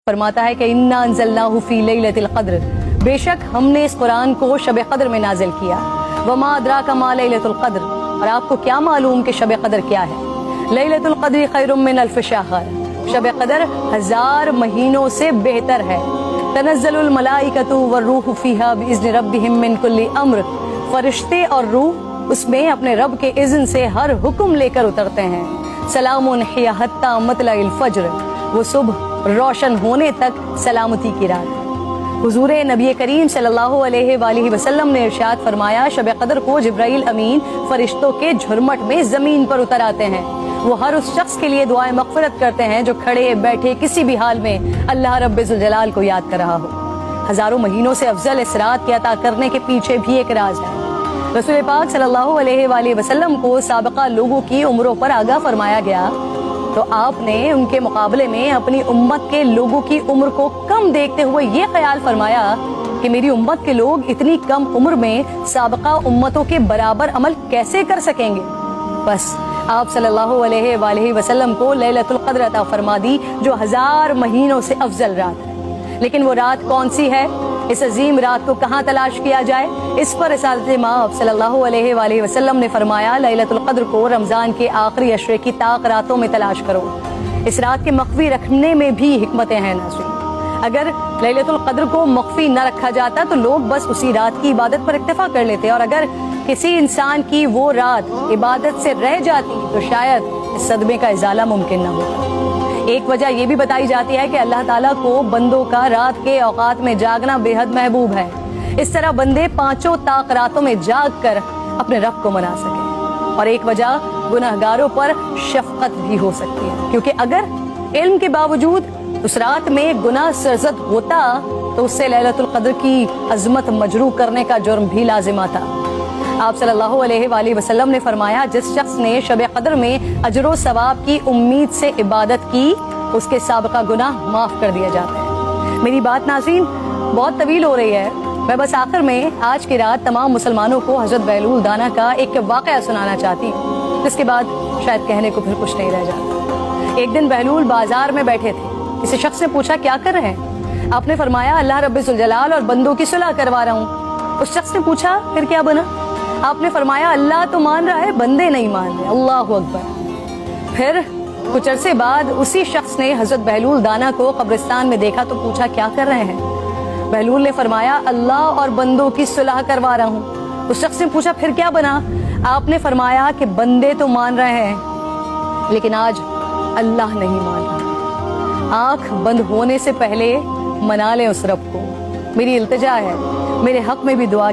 फरमाता है कि इन्ना अंज़लनाहु फी लैलतिल क़द्र, बेशक हमने इस कुरान को शब क़द्र में नाजिल किया। वमा अदराका मा लैलतुल क़द्र, और आपको क्या मालूम कि शब क़द्र क्या है। लैलतुल क़द्र खैरुम मिन अल्फ़ शहर, शब क़द्र 1000 महीनों से बेहतर है। तनज़्ज़लुल मलाइकतु वर्रूहु फ़ीहा बिइज़्नि रब्बिहिम मिन कुल्लि अम्र, फरिश्ते और रूह उसमें अपने रब के इज़्न से हर हुक्म लेकर उतरते हैं। सलामुन हिया हत्ता मतलइल फ़ज्र, वो सुबह रोशन होने तक सलामती की रात। हुजूर नबी करीम सल्लल्लाहु अलैहि वसल्लम ने इरशाद फरमाया, शब क़द्र को जिब्राइल अमीन फरिश्तों के झुरमट में ज़मीन पर उतर आते हैं। वो हर उस शख्स के लिए दुआए मग़फ़िरत करते हैं जो खड़े बैठे किसी भी हाल में अल्लाह रब्बुल जलाल को याद कर रहा हो। हज़ारों महीनों से अफजल इस रात के अता करने के पीछे भी एक राज है। रसूल पाक सल्लल्लाहु अलैहि वसल्लम को साबिक़ा लोगों की उम्रों पर आगाह फरमाया गया, तो आपने उनके मुकाबले में अपनी उम्मत के लोगों की उम्र को कम देखते हुए ये ख्याल फरमाया कि मेरी उम्मत के लोग इतनी कम उम्र में साबिक़ा उम्मतों के बराबर अमल कैसे कर सकेंगे। बस आप सल्लल्लाहु अलैहि वसल्लम को लैलतुल क़द्र अता फरमा दी, जो 1000 महीनों से अफजल रात है। लेकिन वो रात कौन सी है, इस अजीम रात को कहाँ तलाश किया जाए, इस पर रिसालत माब सल्लल्लाहु अलैहि वसल्लम ने फरमाया, लैलतुल क़द्र को रमज़ान के आखिरी अशरे की ताक रातों में तलाश करो। इस रात के मख्फी रखने में भी हिकमतें हैं नाज़रीन। अगर लैलतुल क़द्र को मख्फी न रखा जाता तो लोग बस उसी रात की इबादत पर इक्तफा कर लेते, और अगर किसी इंसान की वो रात इबादत से रह जाती तो शायद इस सदमे का इजाला मुमकिन न होता। एक वजह यह भी बताई जाती है कि अल्लाह ताला को बंदों का रात के औकात में जागना बेहद महबूब है। इस तरह बंदे 5 ताक रातों में जाग कर अपने रब को मना सके। और एक वजह गुनहगारों पर शफकत भी हो सकती है, क्योंकि अगर इल्म के बावजूद उस रात में गुनाह सरजद होता तो उससे लैलतुल क़द्र की अजमत मजरू करने का जुर्म भी लाजिम आता। आप सल्लल्लाहु अलैहि वसल्लम ने फरमाया, जिस शख्स ने शब क़द्र में अजर व सवाब की उम्मीद से इबादत की, उसके साबिक़ा गुनाह माफ़ कर दिए जाते हैं। मेरी बात नाज़रीन बहुत तवील हो रही है, मैं बस आखिर में आज की रात तमाम मुसलमानों को हज़रत बहलूल दाना का एक वाक़या सुनाना चाहती हूँ, जिसके बाद शायद कहने को फिर कुछ नहीं रह जाता। एक दिन बहलूल बाजार में बैठे थे। किसी शख्स ने पूछा, क्या कर रहे हैं? आपने फरमाया, अल्लाह रब्बुल जलाल और बंदों की सुलह करवा रहा हूँ। उस शख्स ने पूछा, फिर क्या बना? आपने फरमाया, अल्लाह तो मान रहा है, बंदे नहीं मान रहे। अल्लाहु अकबर। फिर कुछ अरसे बाद उसी शख्स ने हजरत बहलूल दाना को कब्रिस्तान में देखा तो पूछा, क्या कर रहे हैं? बहलूल ने फरमाया, अल्लाह और बंदों की सुलह करवा रहा हूँ। उस शख्स ने पूछा, फिर क्या बना? आपने फरमाया कि बंदे तो मान रहे हैं, लेकिन आज अल्लाह नहीं मान रहा। आंख बंद होने से पहले मना लें उस रब को। मेरी इल्तिजा है, मेरे हक में भी दुआ